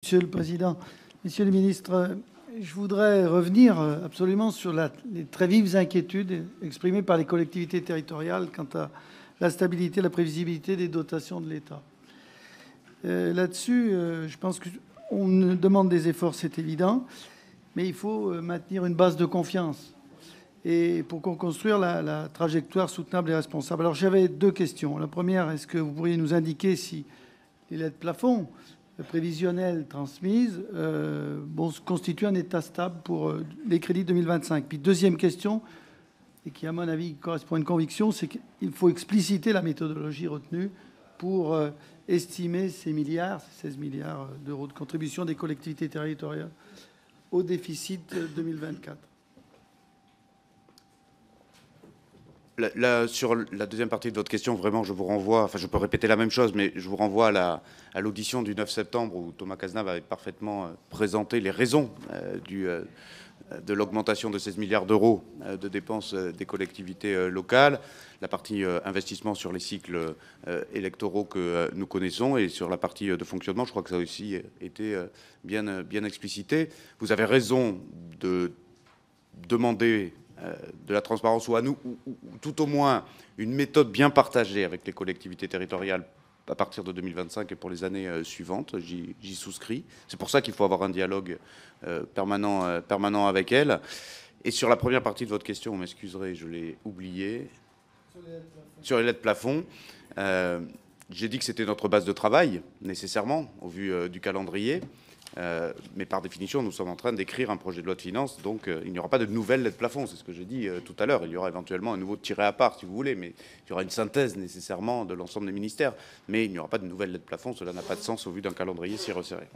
Monsieur le Président, Messieurs les ministres, je voudrais revenir absolument sur les très vives inquiétudes exprimées par les collectivités territoriales quant à la stabilité et la prévisibilité des dotations de l'État. Là-dessus, je pense qu'on demande des efforts, c'est évident, mais il faut maintenir une base de confiance et pour construire la trajectoire soutenable et responsable. Alors j'avais deux questions. La première, est-ce que vous pourriez nous indiquer si les lettres plafond prévisionnelles transmises constituent un état stable pour les crédits 2025. Puis deuxième question, et qui à mon avis correspond à une conviction, c'est qu'il faut expliciter la méthodologie retenue pour estimer ces 16 milliards d'euros de contribution des collectivités territoriales au déficit 2024. Sur la deuxième partie de votre question, vraiment, je vous renvoie, enfin je peux répéter la même chose, mais je vous renvoie à l'audition du 9 septembre où Thomas Cazenave avait parfaitement présenté les raisons de l'augmentation de 16 milliards d'euros de dépenses des collectivités locales, la partie investissement sur les cycles électoraux que nous connaissons et sur la partie de fonctionnement, je crois que ça a aussi été bien explicité. Vous avez raison de demander de la transparence ou à nous, ou tout au moins une méthode bien partagée avec les collectivités territoriales à partir de 2025 et pour les années suivantes. J'y souscris. C'est pour ça qu'il faut avoir un dialogue permanent avec elles. Et sur la première partie de votre question, vous m'excuserez, je l'ai oublié. Sur les lettres plafond, j'ai dit que c'était notre base de travail, nécessairement, au vu du calendrier. Mais par définition, nous sommes en train d'écrire un projet de loi de finances, donc il n'y aura pas de nouvelles lettres plafond, c'est ce que j'ai dit tout à l'heure. Il y aura éventuellement un nouveau tiré à part, si vous voulez, mais il y aura une synthèse nécessairement de l'ensemble des ministères. Mais il n'y aura pas de nouvelles lettres plafond, cela n'a pas de sens au vu d'un calendrier si resserré.